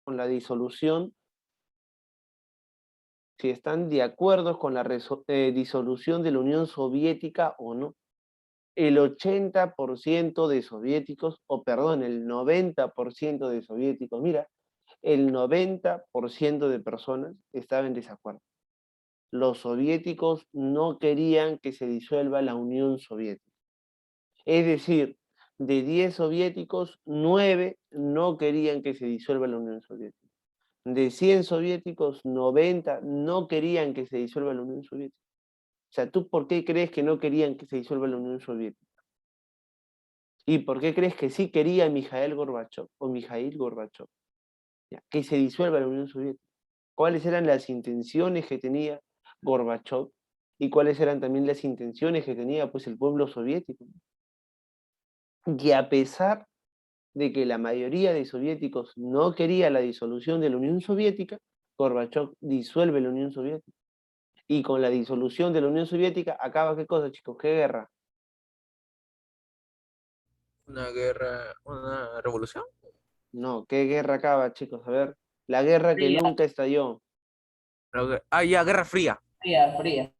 con la disolución, si están de acuerdo con la disolución de la Unión Soviética o no. El 80% de soviéticos, o perdón, el 90% de soviéticos, mira, el 90% de personas estaban en desacuerdo. Los soviéticos no querían que se disuelva la Unión Soviética. Es decir, de 10 soviéticos, 9 no querían que se disuelva la Unión Soviética. De 100 soviéticos, 90 no querían que se disuelva la Unión Soviética. O sea, ¿tú por qué crees que no querían que se disuelva la Unión Soviética? ¿Y por qué crees que sí quería Mikhail Gorbachev o Mikhail Gorbachev? Ya, que se disuelva la Unión Soviética. ¿Cuáles eran las intenciones que tenía Gorbachev y cuáles eran también las intenciones que tenía pues el pueblo soviético? Y a pesar de que la mayoría de soviéticos no quería la disolución de la Unión Soviética, Gorbachev disuelve la Unión Soviética. Y con la disolución de la Unión Soviética acaba qué cosa, chicos, qué guerra. Una guerra, una revolución. No, qué guerra acaba, chicos. A ver, la guerra que Fría, nunca estalló. Ya, Guerra Fría. fría, fría.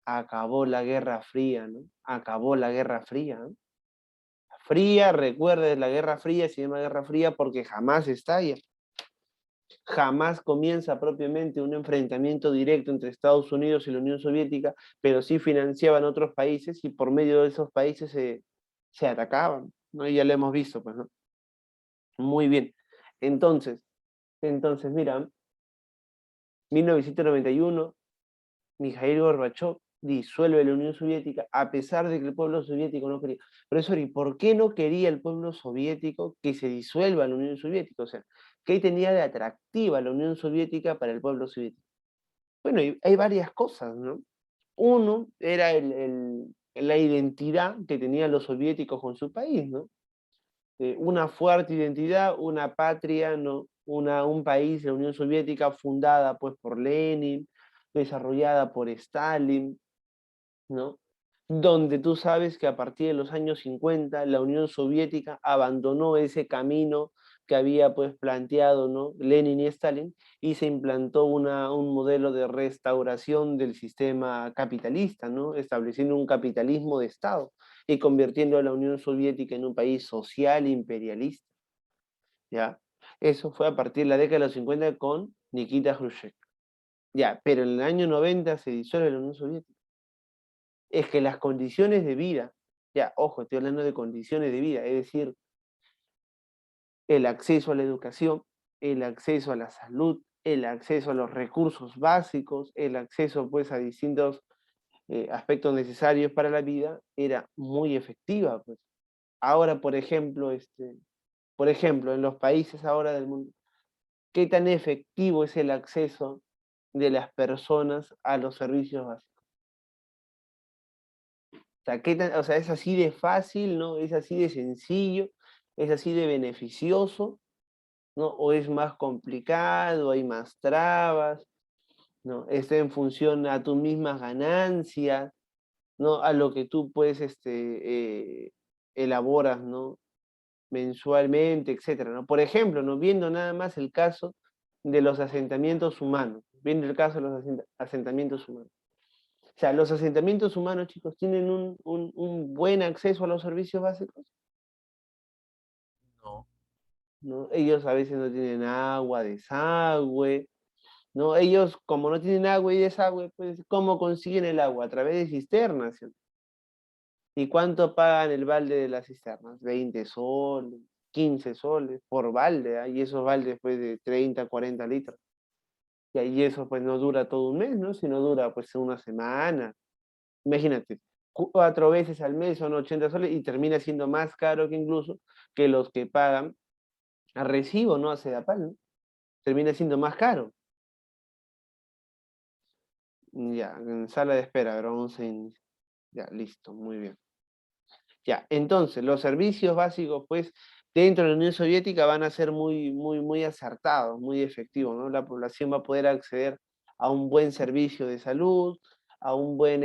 Acabó la Guerra Fría, ¿no? Acabó la Guerra Fría, ¿no? Fría, recuerdes, la Guerra Fría se llama Guerra Fría porque jamás estalla. Jamás comienza propiamente un enfrentamiento directo entre Estados Unidos y la Unión Soviética, pero sí financiaban otros países y por medio de esos países se atacaban, ¿no? Y ya lo hemos visto, pues, ¿no? Muy bien. Entonces, mira, 1991, Mikhail Gorbachev disuelve la Unión Soviética a pesar de que el pueblo soviético no quería. Profesor, ¿y por qué no quería el pueblo soviético que se disuelva la Unión Soviética? O sea, ¿qué tenía de atractiva la Unión Soviética para el pueblo soviético? Bueno, hay varias cosas, ¿no? Uno era la identidad que tenían los soviéticos con su país, ¿no? Una fuerte identidad, una patria, ¿no? Un país, la Unión Soviética, fundada pues por Lenin, desarrollada por Stalin, ¿no? Donde tú sabes que a partir de los años 50 la Unión Soviética abandonó ese camino que había pues planteado, ¿no? Lenin y Stalin, y se implantó un modelo de restauración del sistema capitalista, ¿no? Estableciendo un capitalismo de Estado y convirtiendo a la Unión Soviética en un país social imperialista, ¿ya? Eso fue a partir de la década de los 50 con Nikita Khrushchev, ya, pero en el año 90 se disuelve la Unión Soviética. Es que las condiciones de vida, ya, ojo, estoy hablando de condiciones de vida, es decir, el acceso a la educación, el acceso a la salud, el acceso a los recursos básicos, el acceso pues a distintos aspectos necesarios para la vida, era muy efectiva, pues. Ahora, por ejemplo, en los países ahora del mundo, ¿qué tan efectivo es el acceso de las personas a los servicios básicos? Sea, o sea, es así de fácil, ¿no? Es así de sencillo, es así de beneficioso, ¿no? O es más complicado, hay más trabas, ¿no? Está en función a tus mismas ganancias, ¿no? A lo que tú pues elaboras, ¿no? Mensualmente, etcétera, ¿no? Por ejemplo, ¿no? Viendo nada más el caso de los asentamientos humanos, viendo el caso de los asentamientos humanos. O sea, los asentamientos humanos, chicos, tienen un buen acceso a los servicios básicos, No. ¿no? Ellos a veces no tienen agua, desagüe, ¿no? Ellos, como no tienen agua y desagüe, pues, ¿cómo consiguen el agua? A través de cisternas, ¿sí? ¿Y cuánto pagan el balde de las cisternas? 20 soles, 15 soles por balde, ¿ah? Y esos baldes, pues, de 30, 40 litros. Y ahí eso, pues, no dura todo un mes, ¿no? Sino dura, pues, una semana. Imagínate, 4 veces al mes son 80 soles y termina siendo más caro que incluso que los que pagan a recibo, ¿no? A Sedapal, ¿no? Termina siendo más caro. Ya, en sala de espera, pero vamos a iniciar. Ya, listo, muy bien. Ya, entonces, los servicios básicos, pues, dentro de la Unión Soviética van a ser muy, muy, muy acertados, muy efectivos, ¿no? La población va a poder acceder a un buen servicio de salud, a un buen,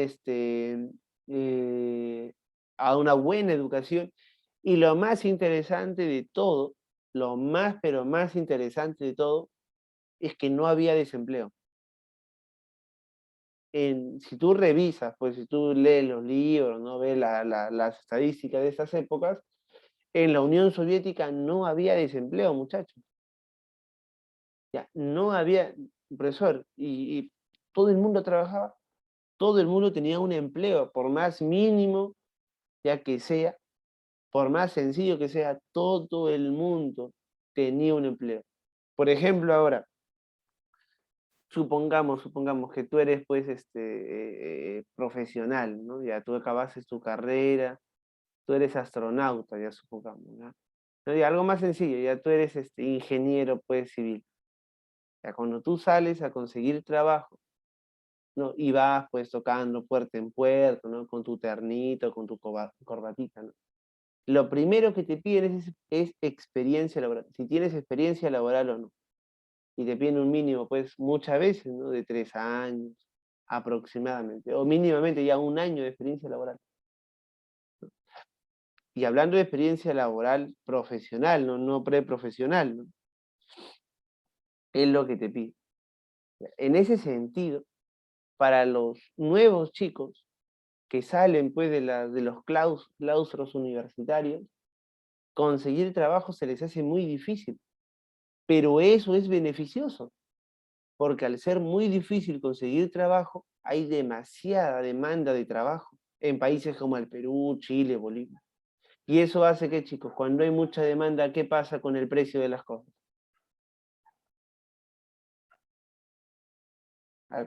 eh, a una buena educación. Y lo más interesante de todo lo más, pero más interesante de todo, es que no había desempleo. Si tú revisas, pues si tú lees los libros, ¿no? Ves las estadísticas de esas épocas, en la Unión Soviética no había desempleo, muchachos. Ya, no había, profesor, y todo el mundo trabajaba, todo el mundo tenía un empleo, por más mínimo ya que sea, por más sencillo que sea, todo el mundo tenía un empleo. Por ejemplo, ahora, supongamos que tú eres pues profesional, ¿no? Ya tú acabaste tu carrera, tú eres astronauta, ya supongamos, ¿no? No, ya, algo más sencillo, ya tú eres ingeniero pues civil. Ya cuando tú sales a conseguir trabajo, ¿no? Y vas pues tocando puerta en puerta, ¿no? Con tu ternito, con tu corbatita, ¿no? Lo primero que te piden es experiencia laboral, si tienes experiencia laboral o no. Y te piden un mínimo, pues muchas veces, ¿no? De 3 años aproximadamente, o mínimamente ya 1 año de experiencia laboral. Y hablando de experiencia laboral profesional, no preprofesional, ¿no? Es lo que te pide. En ese sentido, para los nuevos chicos que salen pues de los claustros universitarios, conseguir trabajo se les hace muy difícil, pero eso es beneficioso, porque al ser muy difícil conseguir trabajo, hay demasiada demanda de trabajo en países como el Perú, Chile, Bolivia. Y eso hace que, chicos, cuando hay mucha demanda, ¿qué pasa con el precio de las cosas?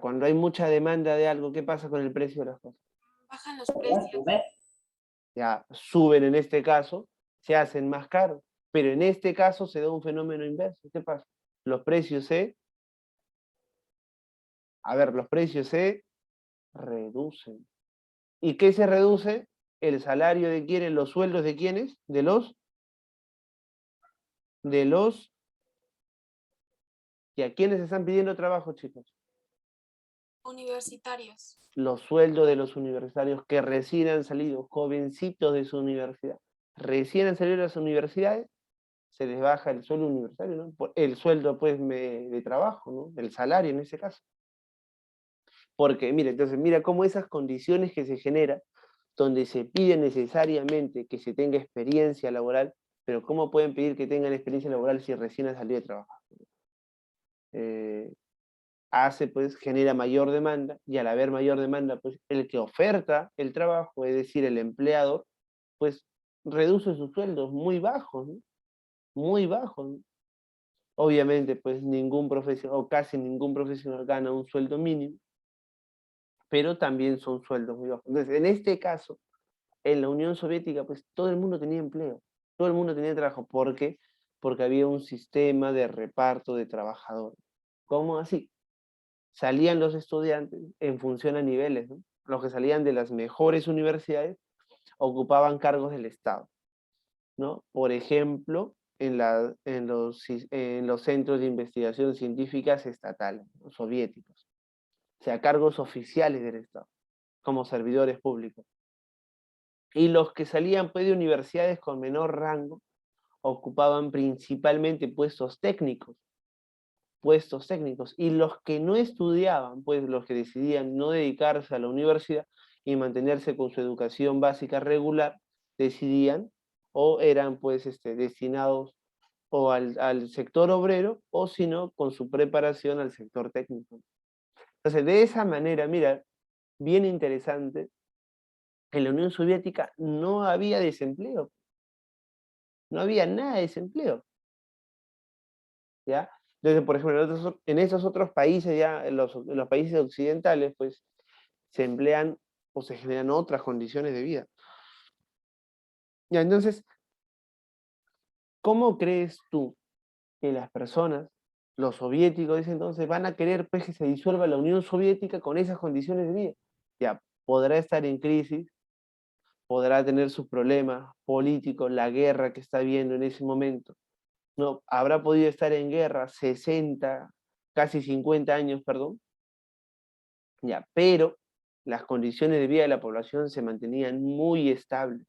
Cuando hay mucha demanda de algo, ¿qué pasa con el precio de las cosas? Bajan los precios. Ya suben en este caso, se hacen más caros, pero en este caso se da un fenómeno inverso. ¿Qué pasa? Los precios los precios se reducen. ¿Y qué se reduce? El salario de quiénes, los sueldos de quiénes, de los, ¿y a quiénes están pidiendo trabajo, chicos? Universitarios. Los sueldos de los universitarios que recién han salido, jovencitos de su universidad, recién han salido de las universidades, se les baja el sueldo universitario, ¿no? El sueldo, pues, de trabajo, ¿no? El salario en ese caso. Porque, mira, entonces, mira cómo esas condiciones que se generan, donde se pide necesariamente que se tenga experiencia laboral, pero ¿cómo pueden pedir que tengan experiencia laboral si recién han salido de trabajo? Pues, genera mayor demanda, y al haber mayor demanda, pues, el que oferta el trabajo, es decir, el empleador, pues, reduce sus sueldos muy bajos, ¿no? Muy bajos, ¿no? Obviamente, pues, ningún profesional, o casi ningún profesional gana un sueldo mínimo, pero también son sueldos muy bajos. Entonces, en este caso, en la Unión Soviética, pues todo el mundo tenía empleo, todo el mundo tenía trabajo. ¿Por qué? Porque había un sistema de reparto de trabajadores. ¿Cómo así? Salían los estudiantes en función a niveles, ¿no? Los que salían de las mejores universidades ocupaban cargos del Estado, ¿no? Por ejemplo, en los centros de investigación científicas estatales, ¿no? Soviéticos, o sea, cargos oficiales del Estado, como servidores públicos. Y los que salían pues, de universidades con menor rango ocupaban principalmente puestos técnicos, y los que no estudiaban, pues los que decidían no dedicarse a la universidad y mantenerse con su educación básica regular, decidían o eran pues destinados o al sector obrero, o si no, con su preparación al sector técnico. Entonces, de esa manera, mira, bien interesante, en la Unión Soviética no había desempleo, no había nada de desempleo, ¿ya? Entonces, por ejemplo, en esos otros países, ya en los países occidentales, pues se emplean o se generan otras condiciones de vida. Ya, entonces, ¿cómo crees tú que las personas, los soviéticos de ese entonces, van a querer pues, que se disuelva la Unión Soviética con esas condiciones de vida? Ya, podrá estar en crisis, podrá tener sus problemas políticos, la guerra que está viendo en ese momento, no, habrá podido estar en guerra 60, casi 50 años, perdón, ya, pero las condiciones de vida de la población se mantenían muy estables.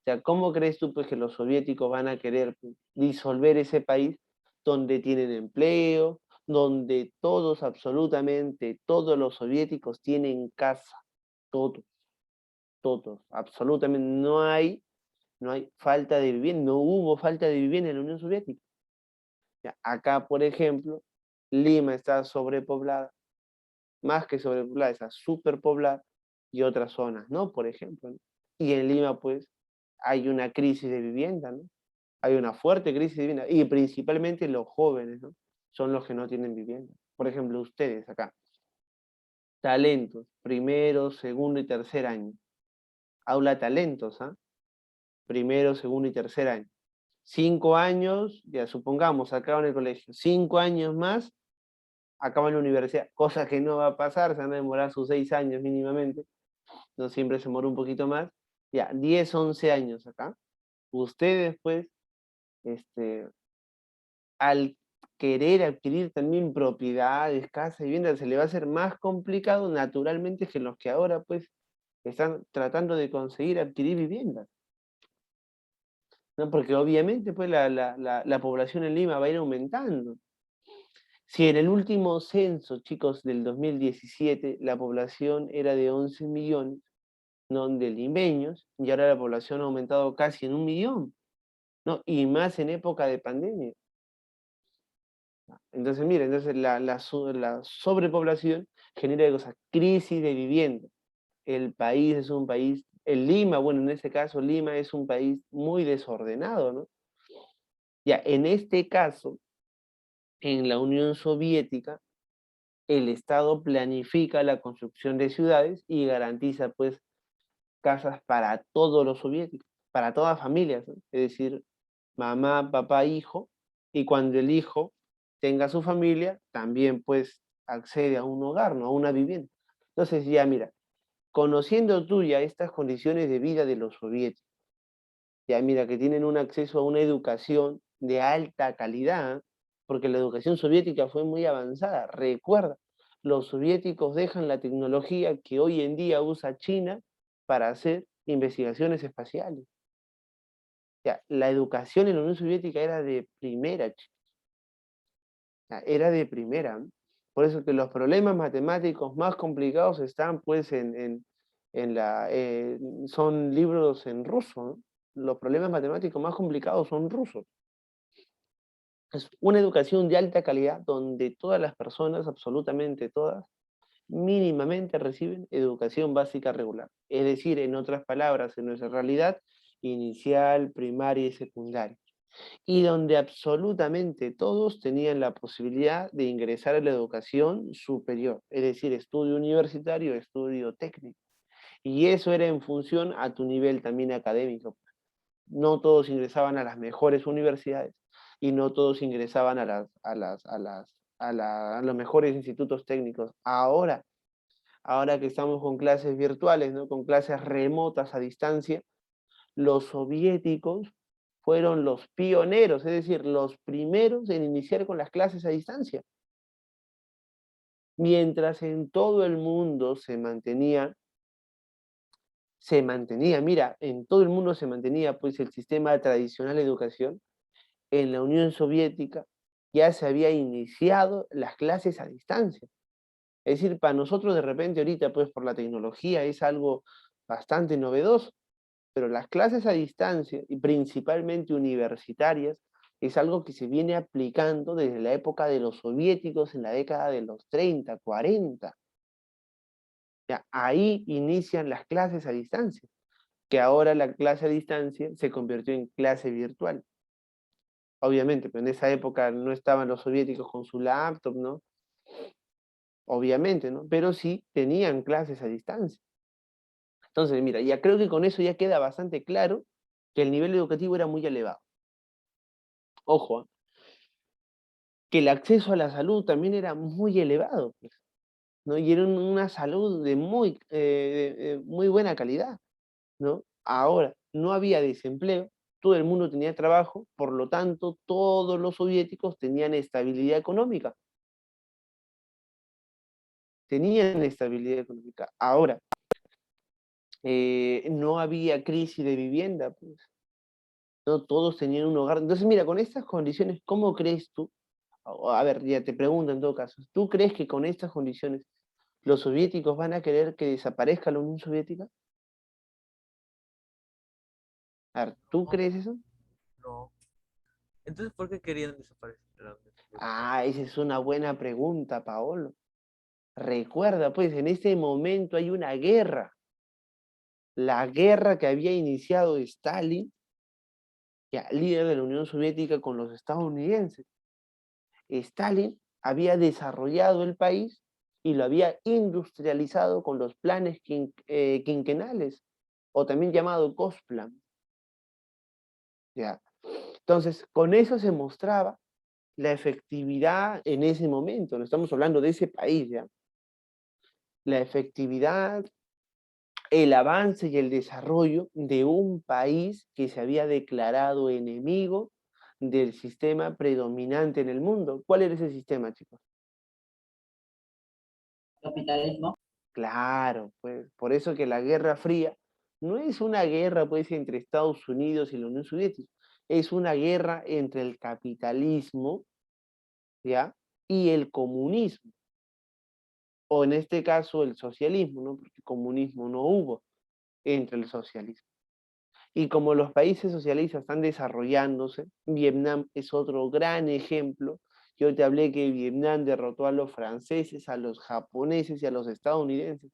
O sea, ¿cómo crees tú pues, que los soviéticos van a querer pues, disolver ese país donde tienen empleo, donde todos, absolutamente todos los soviéticos tienen casa? Todos, todos, absolutamente no hay falta de vivienda, no hubo falta de vivienda en la Unión Soviética. Ya, acá, por ejemplo, Lima está sobrepoblada, más que sobrepoblada, está superpoblada, y otras zonas, ¿no? Por ejemplo, ¿no? Y en Lima, pues, hay una crisis de vivienda, ¿no? Hay una fuerte crisis de vivienda, y principalmente los jóvenes, ¿no? Son los que no tienen vivienda. Por ejemplo, ustedes acá, talentos, primero, segundo y tercer año. Aula talentos, ¿ah? Primero, segundo y tercer año. 5 años, ya supongamos, acaban el colegio. 5 años más, acaban la universidad, cosa que no va a pasar, se van a demorar sus 6 años mínimamente, no siempre se demora un poquito más. Ya, 10 11 años acá. Ustedes, pues, al querer adquirir también propiedades, casas, viviendas, se le va a hacer más complicado naturalmente que los que ahora, pues, están tratando de conseguir adquirir viviendas. ¿No? Porque obviamente, pues, la población en Lima va a ir aumentando. Si en el último censo, chicos, del 2017, la población era de 11 millones, ¿no? De limeños, y ahora la población ha aumentado casi en 1 millón, ¿no? Y más en época de pandemia. Entonces, mira, entonces la sobrepoblación genera cosas, crisis de vivienda. El país es un país, el Lima, bueno, en este caso Lima es un país muy desordenado, ¿no? Ya, en este caso, en la Unión Soviética, el Estado planifica la construcción de ciudades y garantiza, pues, casas para todos los soviéticos, para todas familias, ¿no? Es decir, mamá, papá, hijo, y cuando el hijo tenga su familia, también pues accede a un hogar, ¿no? A una vivienda. Entonces ya mira, conociendo tú ya estas condiciones de vida de los soviéticos, ya mira que tienen un acceso a una educación de alta calidad, porque la educación soviética fue muy avanzada. Recuerda, los soviéticos dejan la tecnología que hoy en día usa China para hacer investigaciones espaciales. Ya, la educación en la Unión Soviética era de primera, era de primera. ¿No? Por eso que los problemas matemáticos más complicados están pues son libros en ruso, ¿no? Los problemas matemáticos más complicados son rusos. Es una educación de alta calidad donde todas las personas, absolutamente todas, mínimamente reciben educación básica regular. Es decir, en otras palabras, en nuestra realidad, inicial, primaria y secundaria. Y donde absolutamente todos tenían la posibilidad de ingresar a la educación superior, es decir, estudio universitario, estudio técnico. Y eso era en función a tu nivel también académico. No todos ingresaban a las mejores universidades y no todos ingresaban a los mejores institutos técnicos. Ahora que estamos con clases virtuales, ¿no? Con clases remotas a distancia, los soviéticos fueron los pioneros, es decir, los primeros en iniciar con las clases a distancia. Mientras en todo el mundo mira, en todo el mundo se mantenía pues el sistema tradicional de educación, en la Unión Soviética ya se había iniciado las clases a distancia. Es decir, para nosotros de repente ahorita pues por la tecnología es algo bastante novedoso, pero las clases a distancia, y principalmente universitarias, es algo que se viene aplicando desde la época de los soviéticos en la década de los 30, 40. Ya, ahí inician las clases a distancia, que ahora la clase a distancia se convirtió en clase virtual. Obviamente, pero en esa época no estaban los soviéticos con su laptop, ¿no? Obviamente, ¿no? Pero sí tenían clases a distancia. Entonces, mira, ya creo que con eso ya queda bastante claro que el nivel educativo era muy elevado. Ojo, que el acceso a la salud también era muy elevado, pues, ¿no? Y era una salud de muy buena calidad, ¿no? Ahora, no había desempleo, todo el mundo tenía trabajo, por lo tanto, todos los soviéticos tenían estabilidad económica. Tenían estabilidad económica. Ahora, no había crisis de vivienda, pues. No todos tenían un hogar. Entonces, mira, con estas condiciones, ¿cómo crees tú? A ver, ya te pregunto en todo caso, ¿tú crees que con estas condiciones los soviéticos van a querer que desaparezca la Unión Soviética? A ver, ¿tú No, crees eso? no. Entonces, ¿por qué querían desaparecer la Unión Soviética? Ah, esa es una buena pregunta, Paolo. Recuerda, pues, en este momento hay una guerra. La guerra que había iniciado Stalin, ya, líder de la Unión Soviética, con los estadounidenses. Stalin había desarrollado el país y lo había industrializado con los planes quinquenales, o también llamado Gosplan. ¿Ya? Entonces, con eso se mostraba la efectividad en ese momento, no estamos hablando de ese país, ¿ya? La efectividad, el avance y el desarrollo de un país que se había declarado enemigo del sistema predominante en el mundo. ¿Cuál era ese sistema, chicos? Capitalismo. Claro, pues por eso que la Guerra Fría no es una guerra pues entre Estados Unidos y la Unión Soviética, es una guerra entre el capitalismo, ¿ya? Y el comunismo, o en este caso el socialismo, ¿no? Porque comunismo no hubo entre el socialismo. Y como los países socialistas están desarrollándose, Vietnam es otro gran ejemplo. Yo te hablé que Vietnam derrotó a los franceses, a los japoneses y a los estadounidenses.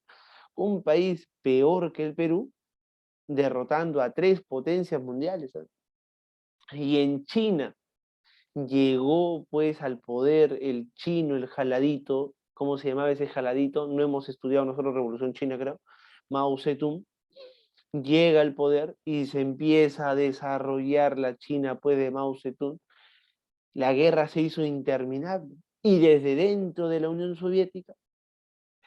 Un país peor que el Perú, derrotando a 3 potencias mundiales, ¿sabes? Y en China llegó pues al poder el chino, el jaladito, ¿cómo se llamaba ese jaladito? No hemos estudiado nosotros Revolución China, creo. Mao Zedong llega al poder y se empieza a desarrollar la China pues de Mao Zedong. La guerra se hizo interminable y desde dentro de la Unión Soviética,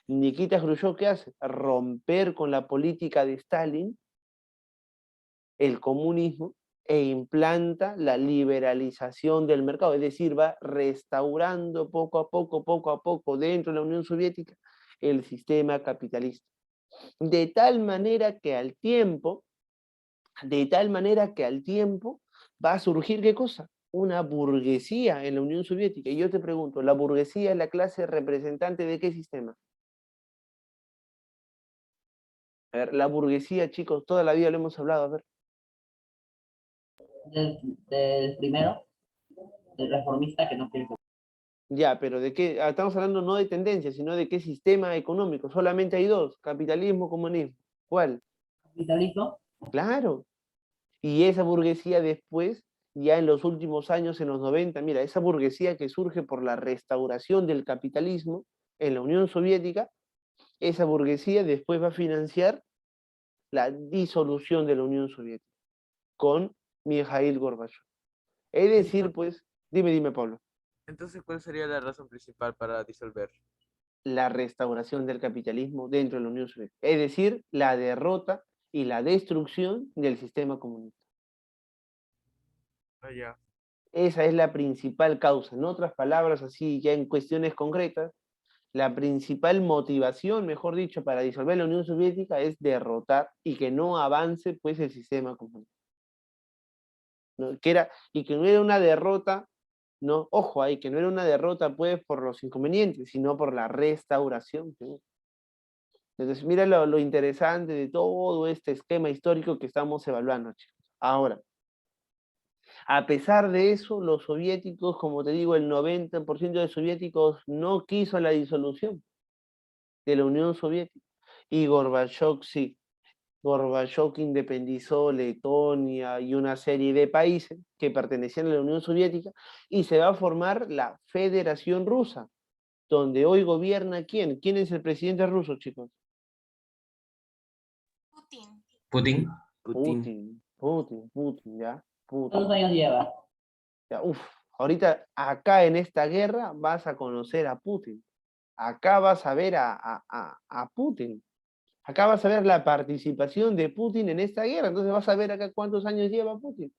Nikita Khrushchev, ¿qué hace? Romper con la política de Stalin, el comunismo, e implanta la liberalización del mercado, es decir, va restaurando poco a poco dentro de la Unión Soviética el sistema capitalista. De tal manera que al tiempo, de tal manera que al tiempo va a surgir, ¿qué cosa? Una burguesía en la Unión Soviética. Y yo te pregunto, ¿la burguesía es la clase representante de qué sistema? A ver, la burguesía, chicos, toda la vida lo hemos hablado, a ver. Del primero, del reformista que no quiere. Ya, pero ¿de qué? Estamos hablando no de tendencia, sino de qué sistema económico. Solamente hay dos, capitalismo, comunismo. ¿Cuál? Capitalismo. Claro. Y esa burguesía después, ya en los últimos años, en los 90, mira, esa burguesía que surge por la restauración del capitalismo en la Unión Soviética, esa burguesía después va a financiar la disolución de la Unión Soviética con Mikhail Gorbachev. Es decir, pues, dime, Pablo. Entonces, ¿cuál sería la razón principal para disolver? La restauración del capitalismo dentro de la Unión Soviética, es decir, la derrota y la destrucción del sistema comunista. Ah, ya. Esa es la principal causa. En otras palabras, así ya en cuestiones concretas, la principal motivación, mejor dicho, para disolver la Unión Soviética es derrotar y que no avance pues el sistema comunista. ¿No? Y que no era una derrota, no, ojo ahí, que no era una derrota pues por los inconvenientes, sino por la restauración. ¿Sí? Entonces, mira lo interesante de todo este esquema histórico que estamos evaluando, chicos. Ahora, a pesar de eso, los soviéticos, como te digo, el 90% de soviéticos no quiso la disolución de la Unión Soviética. Y Gorbachev sí. Gorbachev independizó Letonia y una serie de países que pertenecían a la Unión Soviética y se va a formar la Federación Rusa, donde hoy gobierna ¿quién? ¿Quién es el presidente ruso, chicos? Putin. Putin. Putin. Putin, ¿ya? ¿Cuántos Putin. años lleva? Ya, ahorita acá en esta guerra vas a conocer a Putin. Acá vas a ver a Putin. Acá vas a ver la participación de Putin en esta guerra. Entonces vas a ver acá cuántos años lleva Putin.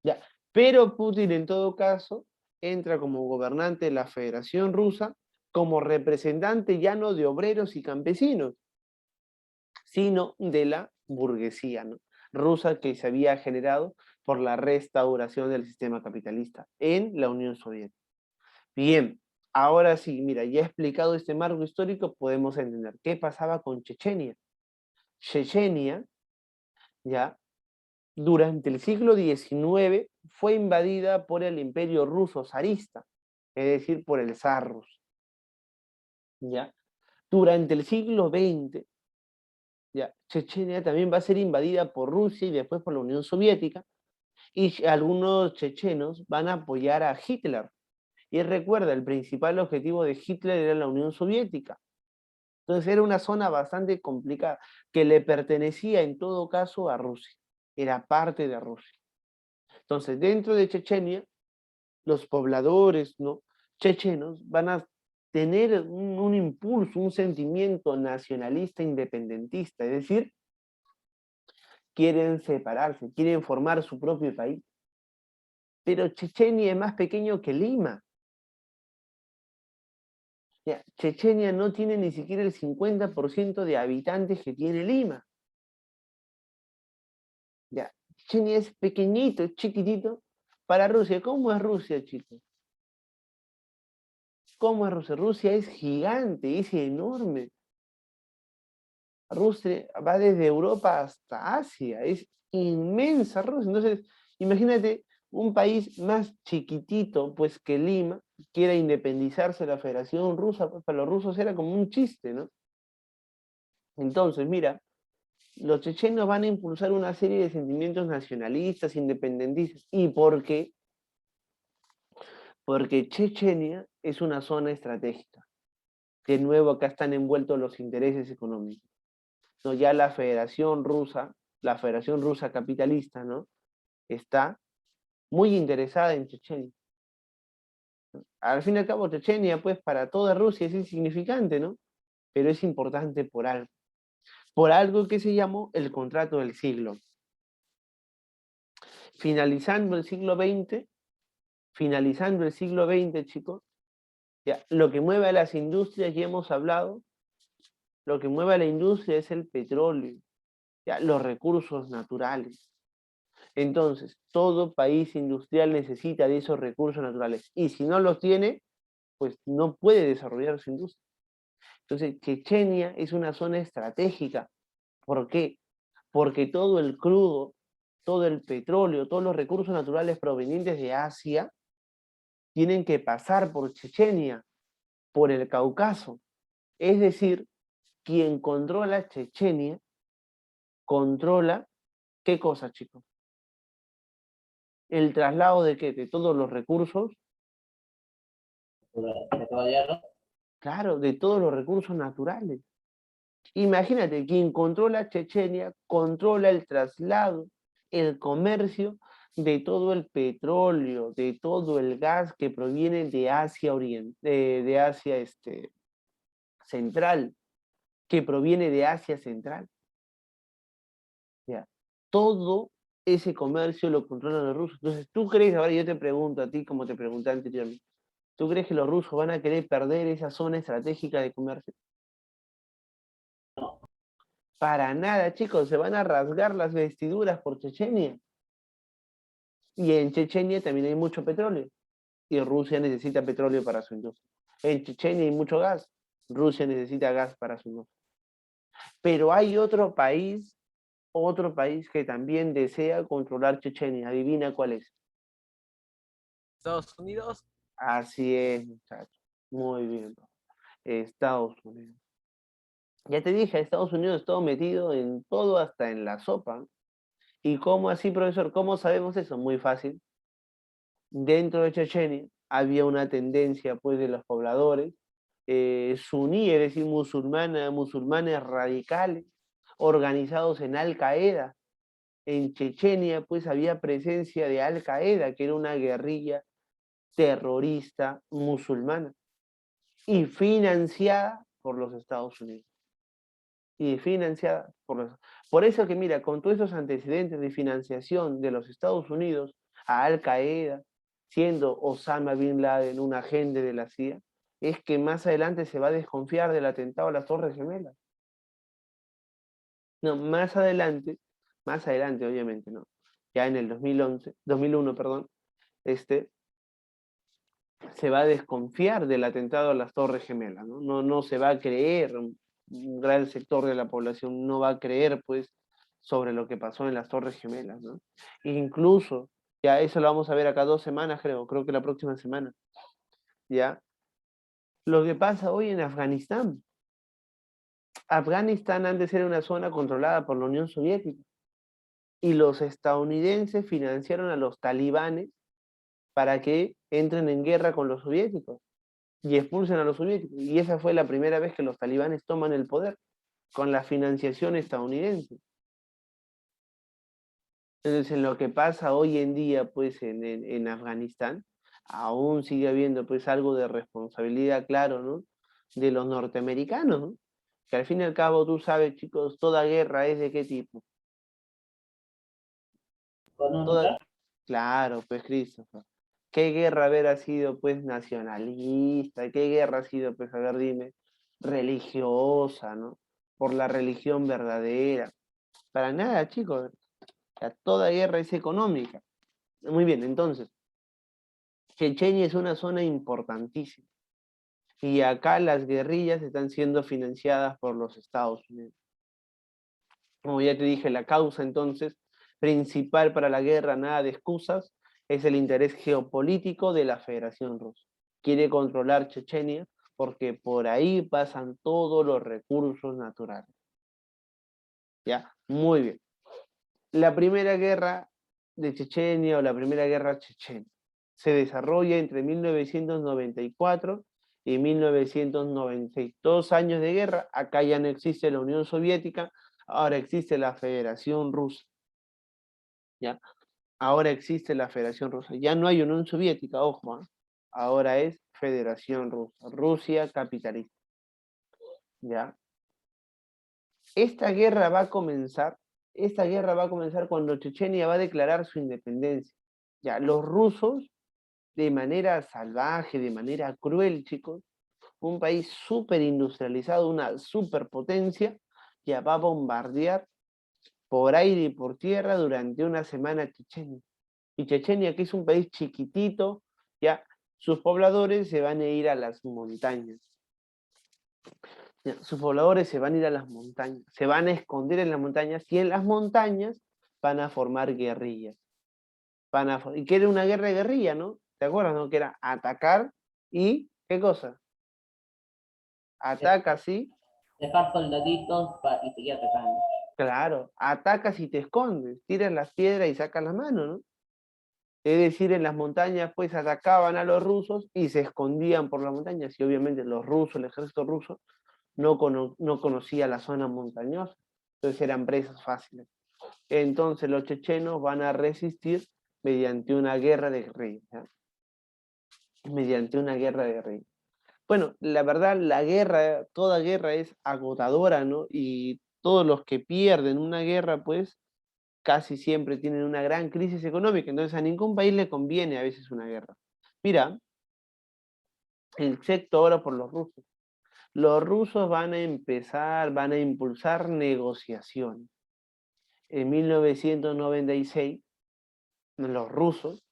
Ya. Pero Putin en todo caso entra como gobernante de la Federación Rusa, como representante ya no de obreros y campesinos, sino de la burguesía, ¿no?, rusa, que se había generado por la restauración del sistema capitalista en la Unión Soviética. Bien, ahora sí, mira, ya he explicado este marco histórico, podemos entender qué pasaba con Chechenia. Chechenia, ya, durante el siglo XIX fue invadida por el Imperio Ruso zarista, es decir, por el zar ruso. ¿Ya? Durante el siglo XX, ya, Chechenia también va a ser invadida por Rusia y después por la Unión Soviética, y algunos chechenos van a apoyar a Hitler. Y recuerda, el principal objetivo de Hitler era la Unión Soviética. Entonces era una zona bastante complicada, que le pertenecía en todo caso a Rusia, era parte de Rusia. Entonces, dentro de Chechenia, los pobladores, ¿no?, chechenos van a tener un impulso, un sentimiento nacionalista independentista, es decir, quieren separarse, quieren formar su propio país. Pero Chechenia es más pequeño que Lima. Ya, Chechenia no tiene ni siquiera el 50% de habitantes que tiene Lima. Ya, Chechenia es pequeñito, es chiquitito para Rusia. ¿Cómo es Rusia, chicos? ¿Cómo es Rusia? Rusia es gigante, es enorme. Rusia va desde Europa hasta Asia, es inmensa Rusia. Entonces, imagínate un país más chiquitito, pues, que Lima, quiera independizarse de la Federación Rusa, pues para los rusos era como un chiste, ¿no? Entonces, mira, los chechenos van a impulsar una serie de sentimientos nacionalistas, independentistas. ¿Y por qué? Porque Chechenia es una zona estratégica. De nuevo, acá están envueltos los intereses económicos. ¿No? Ya la Federación Rusa capitalista, ¿no?, está muy interesada en Chechenia. Al fin y al cabo, Chechenia, pues, para toda Rusia es insignificante, ¿no? Pero es importante por algo que se llamó el contrato del siglo. Finalizando el siglo XX, chicos, ya, lo que mueve a las industrias, ya hemos hablado, lo que mueve a la industria es el petróleo, ya, los recursos naturales. Entonces, todo país industrial necesita de esos recursos naturales. Y si no los tiene, pues no puede desarrollar su industria. Entonces, Chechenia es una zona estratégica. ¿Por qué? Porque todo el crudo, todo el petróleo, todos los recursos naturales provenientes de Asia tienen que pasar por Chechenia, por el Cáucaso. Es decir, quien controla Chechenia, controla, ¿qué cosa, chicos? El traslado de qué, de todos los recursos, claro, de todos los recursos naturales. Imagínate, quien controla Chechenia, controla el traslado, el comercio de todo el petróleo, de todo el gas que proviene de Asia de Asia Central, que proviene de Asia Central. ¿Ya? Todo ese comercio lo controlan los rusos. Entonces, ¿tú crees, ahora yo te pregunto a ti, como te pregunté anteriormente, ¿tú crees que los rusos van a querer perder esa zona estratégica de comercio? Para nada, chicos, se van a rasgar las vestiduras por Chechenia. Y en Chechenia también hay mucho petróleo. Y Rusia necesita petróleo para su industria. En Chechenia hay mucho gas. Rusia necesita gas para su industria. Pero hay otro país que también desea controlar Chechenia. Adivina cuál es. Estados Unidos. Así es, muchachos. Muy bien. Estados Unidos. Ya te dije, Estados Unidos está metido en todo, hasta en la sopa. ¿Y cómo así, profesor? ¿Cómo sabemos eso? Muy fácil. Dentro de Chechenia había una tendencia, pues, de los pobladores suní, es decir, musulmanes radicales, organizados en Al-Qaeda. En Chechenia, pues, había presencia de Al-Qaeda, que era una guerrilla terrorista musulmana, y financiada por los Estados Unidos. Y financiada por los... Por eso que, mira, con todos esos antecedentes de financiación de los Estados Unidos a Al-Qaeda, siendo Osama Bin Laden un agente de la CIA, es que más adelante se va a desconfiar del atentado a las Torres Gemelas. No, más adelante, obviamente, ¿no? Ya en el 2001, perdón, se va a desconfiar del atentado a las Torres Gemelas, ¿no? No se va a creer, un gran sector de la población no va a creer, pues, sobre lo que pasó en las Torres Gemelas, ¿no? Incluso, ya eso lo vamos a ver acá 2 semanas, creo que la próxima semana, ¿ya? Lo que pasa hoy en Afganistán. Afganistán antes era una zona controlada por la Unión Soviética y los estadounidenses financiaron a los talibanes para que entren en guerra con los soviéticos y expulsen a los soviéticos. Y esa fue la primera vez que los talibanes toman el poder, con la financiación estadounidense. Entonces, en lo que pasa hoy en día, pues, en Afganistán, aún sigue habiendo, pues, algo de responsabilidad, claro, ¿no? De los norteamericanos, ¿no? Que al fin y al cabo, tú sabes, chicos, toda guerra es de qué tipo. Toda, económica. claro, pues, Christopher. ¿Qué guerra habrá sido, pues, nacionalista? ¿Qué guerra ha sido, pues, a ver, dime, religiosa, ¿no? Por la religión verdadera. Para nada, chicos. Toda guerra es económica. Muy bien, entonces, Chechenia es una zona importantísima. Y acá las guerrillas están siendo financiadas por los Estados Unidos. Como ya te dije, la causa entonces principal para la guerra, nada de excusas, es el interés geopolítico de la Federación Rusa. Quiere controlar Chechenia porque por ahí pasan todos los recursos naturales. ¿Ya? Muy bien. La primera guerra de Chechenia o la primera guerra chechena se desarrolla entre 1994 y 1996. 2 años de guerra, acá ya no existe la Unión Soviética, ahora existe la Federación Rusa. ¿Ya? Ahora existe la Federación Rusa. Ya no hay Unión Soviética, ojo, ¿eh? Ahora es Federación Rusa. Rusia capitalista. ¿Ya? Esta guerra va a comenzar, cuando Chechenia va a declarar su independencia. Ya, los rusos, de manera salvaje, de manera cruel, chicos, un país súper industrializado, una superpotencia, ya va a bombardear por aire y por tierra durante una semana Chechenia. Y Chechenia, que es un país chiquitito, ya sus pobladores se van a ir a las montañas. Ya, sus pobladores se van a ir a las montañas, se van a esconder en las montañas y en las montañas van a formar guerrillas. Y que era una guerra de guerrilla, ¿no? ¿Te acuerdas, no? Que era atacar y, ¿qué cosa? Ataca, sí, Dejar soldaditos y seguir atacando. claro, atacas y te escondes, tiras las piedras y sacas las manos, ¿no? Es decir, en las montañas pues atacaban a los rusos y se escondían por las montañas y obviamente los rusos, el ejército ruso, no conocía la zona montañosa, entonces eran presas fáciles. Entonces los chechenos van a resistir mediante una guerra de guerrilla, ¿ya? Mediante una guerra de guerrilla. Bueno, la verdad, toda guerra es agotadora, ¿no? Y todos los que pierden una guerra, pues, casi siempre tienen una gran crisis económica, entonces a ningún país le conviene a veces una guerra. Mira, excepto ahora por los rusos. Los rusos van a impulsar negociaciones. En 1996, los rusos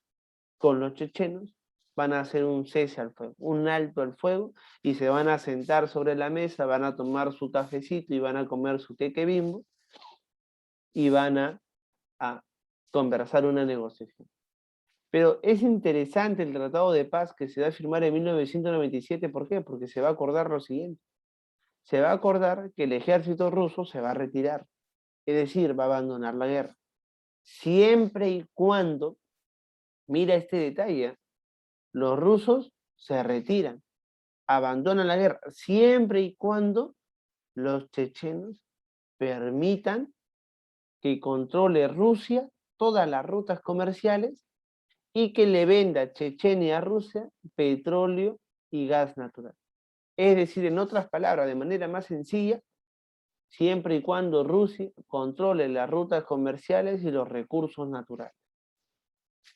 con los chechenos van a hacer un cese al fuego, un alto al fuego, y se van a sentar sobre la mesa, van a tomar su cafecito y van a comer su queque bimbo, y van a conversar una negociación. Pero es interesante el tratado de paz que se va a firmar en 1997, ¿por qué? Porque se va a acordar lo siguiente. Se va a acordar que el ejército ruso se va a retirar, es decir, va a abandonar la guerra. Siempre y cuando, mira este detalle, los rusos se retiran, abandonan la guerra, siempre y cuando los chechenos permitan que controle Rusia todas las rutas comerciales y que le venda Chechenia a Rusia petróleo y gas natural. Es decir, en otras palabras, de manera más sencilla, siempre y cuando Rusia controle las rutas comerciales y los recursos naturales.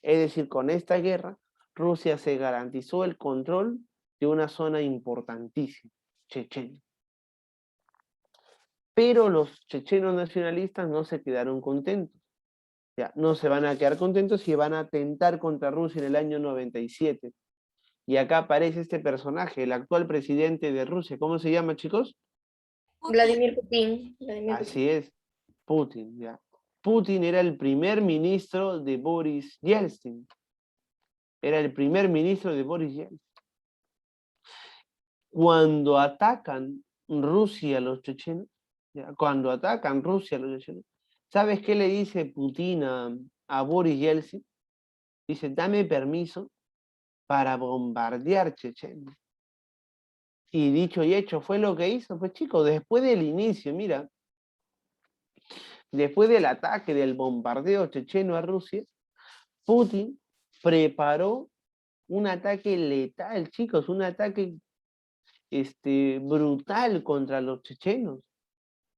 Es decir, con esta guerra, Rusia se garantizó el control de una zona importantísima, Chechenia. Pero los chechenos nacionalistas no se quedaron contentos. Ya, no se van a quedar contentos y van a atentar contra Rusia en el año 97. Y acá aparece este personaje, el actual presidente de Rusia. ¿Cómo se llama, chicos? Vladimir Putin. Vladimir Putin. Así es, Putin. Ya. Putin era el primer ministro de Boris Yeltsin. Era el primer ministro de Boris Yeltsin. Cuando atacan Rusia a los chechenos, ya, cuando atacan Rusia a los chechenos, ¿sabes qué le dice Putin a Boris Yeltsin? Dice, dame permiso para bombardear Chechenia. Y dicho y hecho fue lo que hizo, pues chicos, después del inicio, mira, después del ataque, del bombardeo checheno a Rusia, Putin preparó un ataque letal, chicos, un ataque brutal contra los chechenos.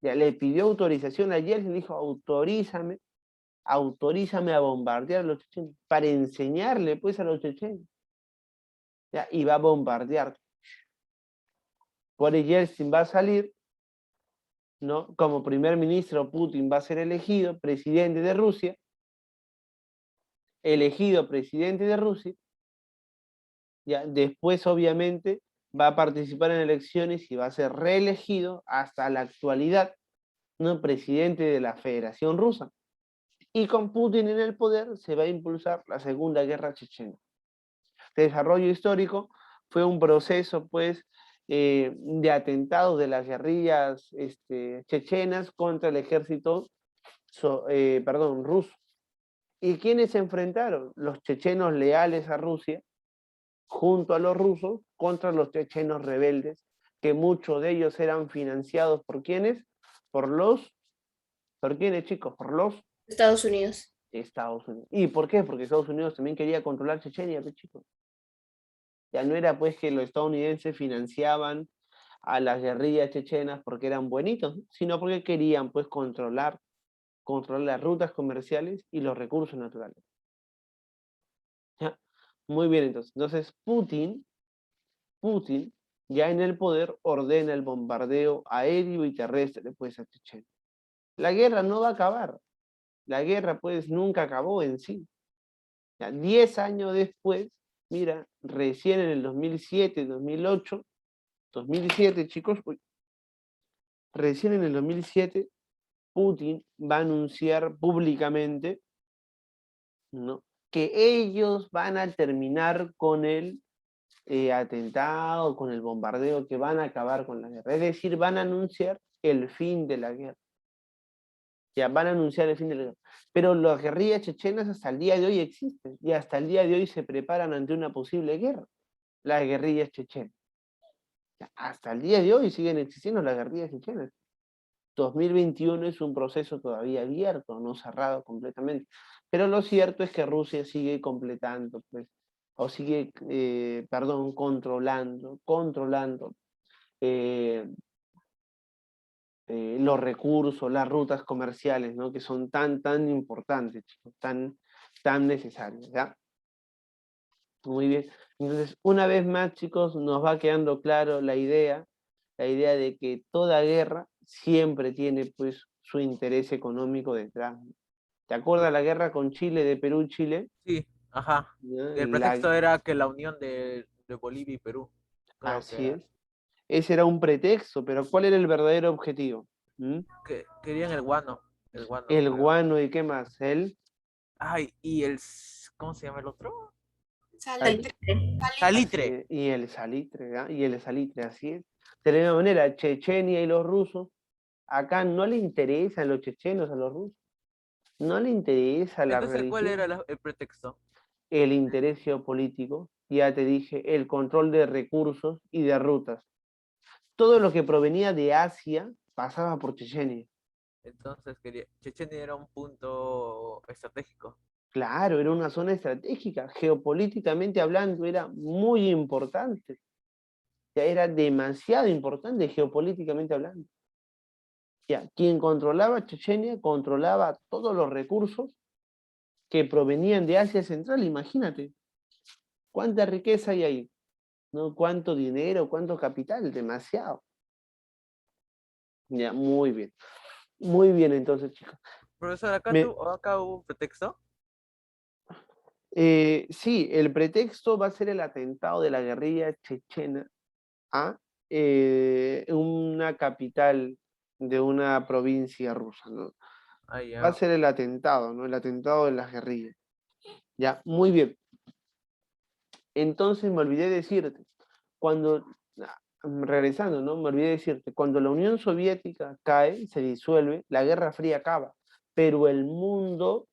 Ya le pidió autorización a Yeltsin, dijo, autorízame a bombardear a los chechenos, para enseñarle pues a los chechenos. Ya, y va a bombardear. Boris Yeltsin va a salir, ¿no? Como primer ministro, Putin va a ser elegido presidente de Rusia, ya, después obviamente va a participar en elecciones y va a ser reelegido hasta la actualidad, ¿no? Presidente de la Federación Rusa. Y con Putin en el poder se va a impulsar la Segunda Guerra Chechena. El desarrollo histórico fue un proceso, pues, de atentados de las guerrillas chechenas contra el ejército ruso. ¿Y quiénes se enfrentaron? Los chechenos leales a Rusia, junto a los rusos, contra los chechenos rebeldes, que muchos de ellos eran financiados ¿por quiénes? ¿Por quiénes, chicos? Por los Estados Unidos. Estados Unidos. ¿Y por qué? Porque Estados Unidos también quería controlar Chechenia, pues, chicos. Ya no era pues que los estadounidenses financiaban a las guerrillas chechenas porque eran buenitos, sino porque querían pues controlar las rutas comerciales y los recursos naturales. ¿Ya? Muy bien, entonces Putin, ya en el poder, ordena el bombardeo aéreo y terrestre pues a Chechenia. La guerra no va a acabar, la guerra pues nunca acabó en sí. Ya, 10 años después, mira, recién en el 2007, 2008, 2007, chicos, recién en el 2007, Putin va a anunciar públicamente, ¿no?, que ellos van a terminar con el atentado, con el bombardeo, que van a acabar con la guerra. Es decir, van a anunciar el fin de la guerra. Ya van a anunciar el fin de la guerra. Pero las guerrillas chechenas hasta el día de hoy existen y hasta el día de hoy se preparan ante una posible guerra. Las guerrillas chechenas. Hasta el día de hoy siguen existiendo las guerrillas chechenas. 2021 es un proceso todavía abierto, no cerrado completamente. Pero lo cierto es que Rusia sigue completando, pues, o sigue, controlando los recursos, las rutas comerciales, ¿no?, que son tan importantes, chicos, tan necesarias, ¿ya? Muy bien. Entonces, una vez más, chicos, nos va quedando claro la idea de que toda guerra siempre tiene, pues, su interés económico detrás. ¿Te acuerdas la guerra con Chile, de Perú y Chile? Sí, ajá. ¿Ya? El pretexto era que la unión de Bolivia y Perú. Creo que Así era. es. Ese era un pretexto, pero ¿cuál era el verdadero objetivo? ¿Mm? Que querían el guano. El guano, El creo. guano, ¿y qué más? Ay, y el. ¿Cómo se llama el otro? Salitre. Salitre. Y el salitre, ¿ya? Y el salitre, así es. De la misma manera, Chechenia y los rusos, acá no le interesan los chechenos a los rusos. No le interesa la Entonces, ¿cuál religión, era el pretexto? el interés geopolítico, ya te dije, el control de recursos y de rutas. Todo lo que provenía de Asia pasaba por Chechenia. Entonces, Chechenia era un punto estratégico. Claro, era una zona estratégica, geopolíticamente hablando, era muy importante. Ya era demasiado importante geopolíticamente hablando. Ya, quien controlaba Chechenia controlaba todos los recursos que provenían de Asia Central, imagínate. ¿Cuánta riqueza hay ahí? ¿No? ¿Cuánto dinero, cuánto capital? Demasiado. Ya, muy bien. Muy bien, entonces, chicos. Profesor, Me- acá hubo un pretexto. sí, el pretexto va a ser el atentado de la guerrilla chechena a una capital de una provincia rusa, ¿no? Ah, Va a ya. ser el atentado, ¿no? El atentado de las guerrillas. Ya, muy bien. Entonces me olvidé decirte, cuando, regresando, ¿no? Me olvidé decirte, cuando la Unión Soviética cae, se disuelve, la Guerra Fría acaba, pero el mundo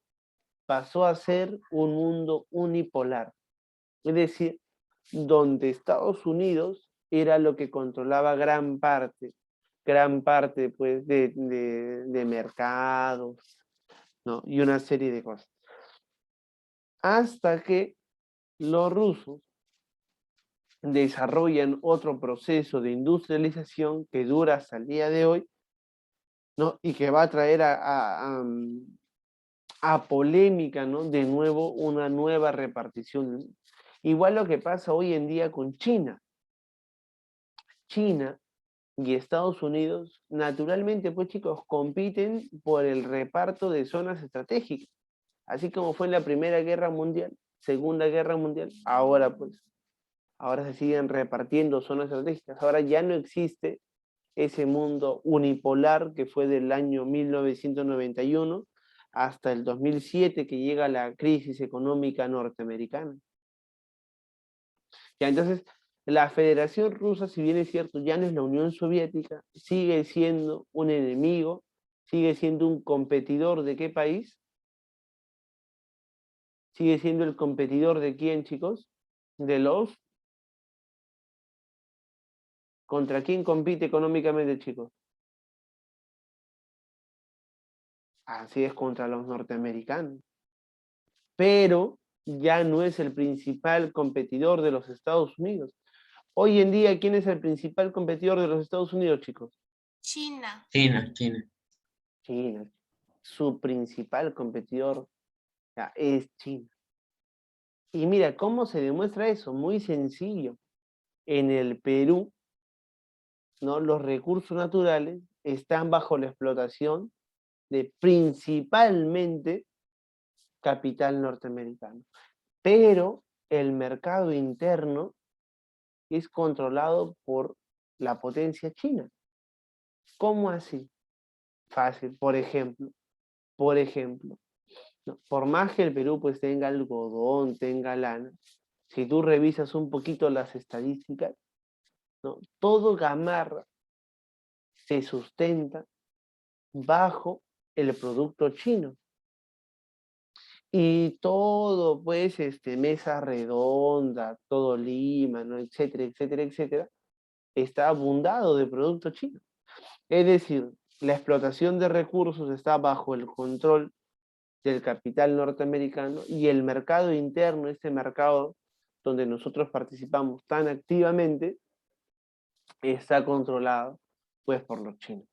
pasó a ser un mundo unipolar. Es decir, donde Estados Unidos era lo que controlaba gran parte pues de mercados, ¿no? Y una serie de cosas. Hasta que los rusos desarrollan otro proceso de industrialización que dura hasta el día de hoy, ¿no? Y que va a traer a polémica, ¿no? De nuevo, una nueva repartición. Igual lo que pasa hoy en día con China. China y Estados Unidos, naturalmente, pues chicos, compiten por el reparto de zonas estratégicas. Así como fue en la Primera Guerra Mundial, Segunda Guerra Mundial, ahora pues, ahora se siguen repartiendo zonas estratégicas. Ahora ya no existe ese mundo unipolar que fue del año 1991 hasta el 2007 que llega la crisis económica norteamericana. Ya, entonces, la Federación Rusa, si bien es cierto, ya no es la Unión Soviética, sigue siendo un enemigo, sigue siendo un competidor de qué país, sigue siendo el competidor de quién, chicos, de los, ¿contra quién compite económicamente, chicos? Así es, contra los norteamericanos. Pero ya no es el principal competidor de los Estados Unidos. Hoy en día, ¿quién es el principal competidor de los Estados Unidos, chicos? China. China, China. China. Su principal competidor ya, es China. Y mira, ¿cómo se demuestra eso? Muy sencillo. En el Perú, ¿no? Los recursos naturales están bajo la explotación de principalmente capital norteamericano. Pero el mercado interno es controlado por la potencia china. ¿Cómo así? Fácil, por ejemplo, ¿no? Por más que el Perú pues tenga algodón, tenga lana, si tú revisas un poquito las estadísticas, ¿no? Todo Gamarra se sustenta bajo el producto chino. Y todo, pues, Mesa Redonda, todo Lima, ¿no? Etcétera, etcétera, etcétera, está abundado de producto chino. Es decir, la explotación de recursos está bajo el control del capital norteamericano y el mercado interno, este mercado donde nosotros participamos tan activamente, está controlado pues por los chinos,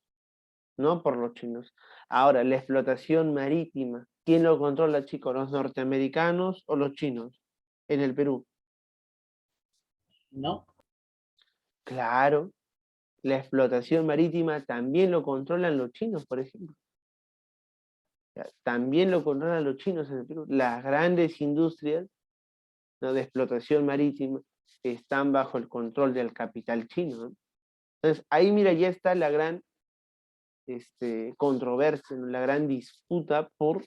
no por los chinos. Ahora, la explotación marítima, ¿quién lo controla, chicos? ¿Los norteamericanos o los chinos? En el Perú. ¿No? Claro, la explotación marítima también lo controlan los chinos, por ejemplo. También lo controlan los chinos en el Perú. Las grandes industrias, ¿no? De explotación marítima están bajo el control del capital chino, ¿no? Entonces, ahí mira, ya está la gran controversia, ¿no? La gran disputa por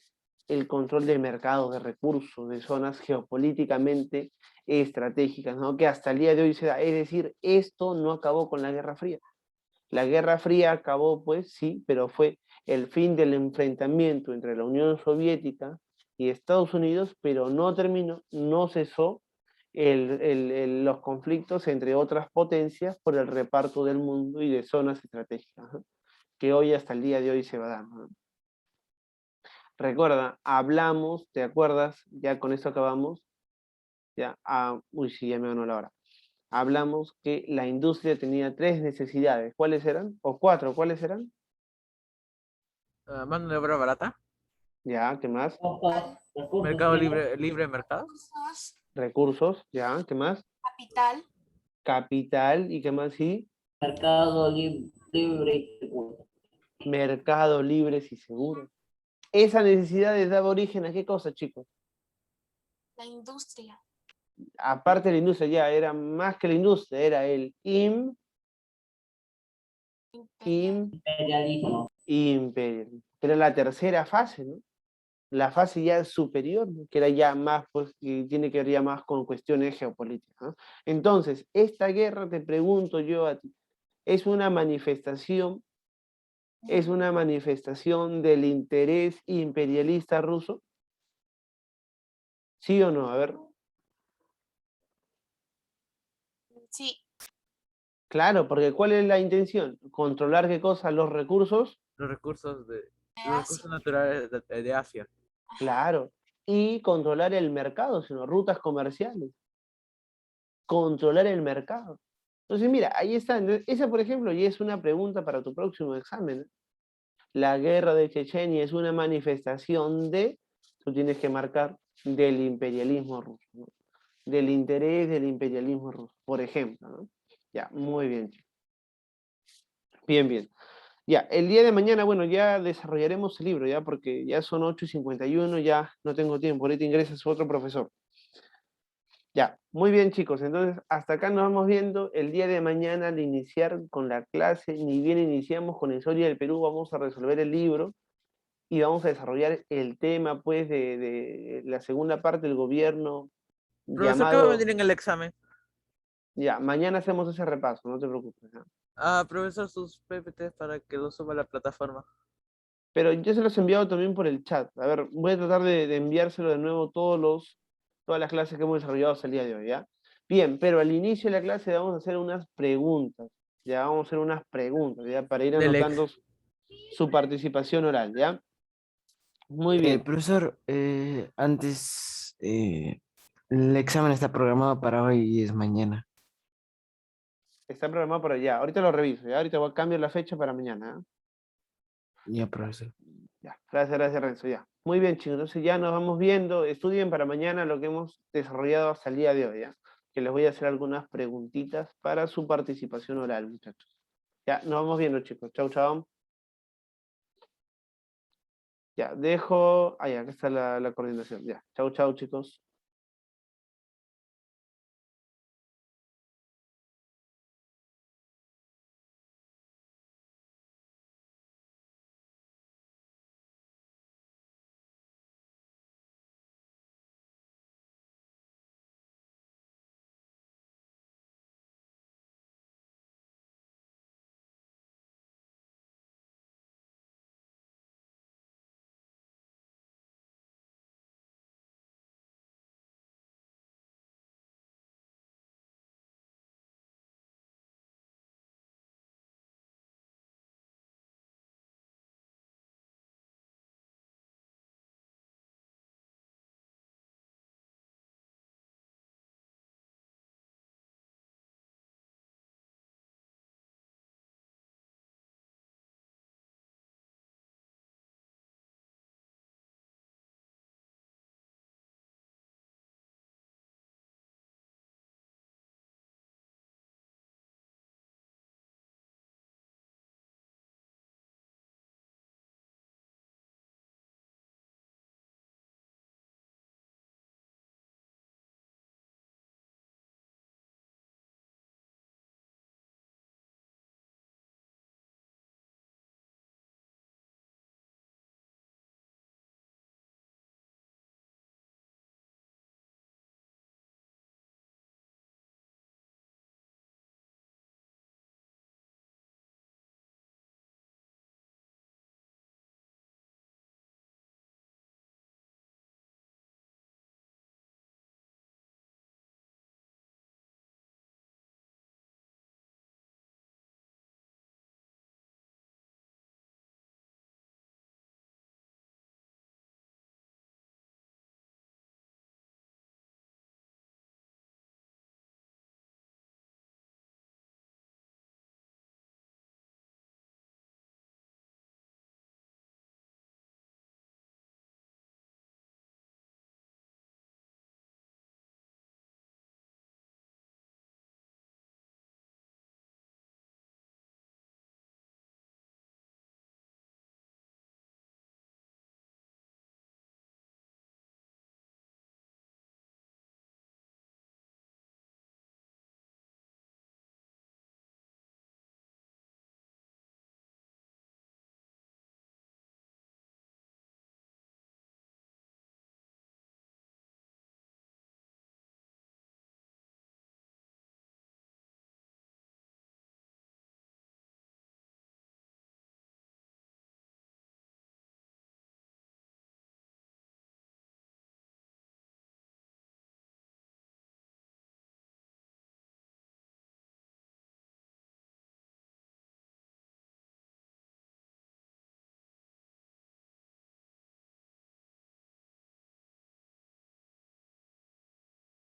el control de mercados, de recursos, de zonas geopolíticamente estratégicas, ¿no? Que hasta el día de hoy se da. Es decir, esto no acabó con la Guerra Fría. La Guerra Fría acabó, pues sí, pero fue el fin del enfrentamiento entre la Unión Soviética y Estados Unidos, pero no terminó, no cesó los conflictos entre otras potencias por el reparto del mundo y de zonas estratégicas, ¿no? Que hoy hasta el día de hoy se va dando, ¿no? Recuerda, hablamos, ¿te acuerdas? Ya con esto acabamos. Ya, uy, sí, ya me ganó la hora. Hablamos que la industria tenía tres necesidades. ¿Cuáles eran? O cuatro, ¿cuáles eran? Mano de obra barata. Ya, ¿qué más? Recursos Mercado primero. libre de mercado. Recursos, Recursos, ya, ¿qué más? capital, Capital, ¿y qué más? Sí, Mercado libre y seguro. Mercados libres y seguros. Esa necesidad daba origen a qué cosa, chicos. La industria. Aparte de la industria, ya era más que la industria, era el Imperial. Imperialismo. imperialismo. Era la tercera fase, ¿no? La fase ya superior, ¿no? Que era ya más, pues, que tiene que ver ya más con cuestiones geopolíticas, ¿no? Entonces, esta guerra, te pregunto yo a ti, ¿es una manifestación del interés imperialista ruso? ¿Sí o no? A ver. Sí, Claro, porque ¿cuál es la intención? ¿Controlar qué cosa? Los recursos, Los recursos Asia. los recursos naturales de Asia. claro, y controlar el mercado, sino rutas comerciales, controlar el mercado. Entonces, mira, ahí está. Entonces, esa, por ejemplo, ya es una pregunta para tu próximo examen, ¿eh? La guerra de Chechenia es una manifestación tú tienes que marcar, del imperialismo ruso, ¿no? Del interés del imperialismo ruso, por ejemplo, ¿no? Ya, muy bien, chicos. Bien, bien. Ya, el día de mañana, bueno, ya desarrollaremos el libro, ya, porque ya son 8:51, ya no tengo tiempo, ahorita ingresa su otro profesor. Ya, muy bien, chicos, entonces hasta acá nos vamos viendo. El día de mañana, al iniciar con la clase, ni bien iniciamos con la historia del Perú, vamos a resolver el libro y vamos a desarrollar el tema, pues, de la segunda parte del gobierno Profesor, ¿qué va a llamado... venir en el examen? Ya, mañana hacemos ese repaso, no te preocupes, ¿no? Ah, profesor, sus PPTs para que los suba a la plataforma. Pero yo se los he enviado también por el chat. A ver, voy a tratar de enviárselo de nuevo todas las clases que hemos desarrollado hasta el día de hoy, ¿ya? Bien, pero al inicio de la clase vamos a hacer unas preguntas, ¿ya? Vamos a hacer unas preguntas, ¿ya? Para ir Del ex. anotando su participación oral, ¿ya? Muy bien. Profesor, antes, el examen está programado para hoy y es mañana. Está programado por allá. Ahorita lo reviso, ¿ya? Ahorita voy a cambiar la fecha para mañana, ¿eh? Ya, profesor. Ya, gracias, Renzo, ya. Muy bien, chicos, entonces ya nos vamos viendo. Estudien para mañana lo que hemos desarrollado hasta el día de hoy, ¿ya? Que les voy a hacer algunas preguntitas para su participación oral, muchachos. Ya, nos vamos viendo, chicos. Chau, chau. Ya, dejo... Ah, ya, acá está la coordinación. Ya, chau, chau, chicos.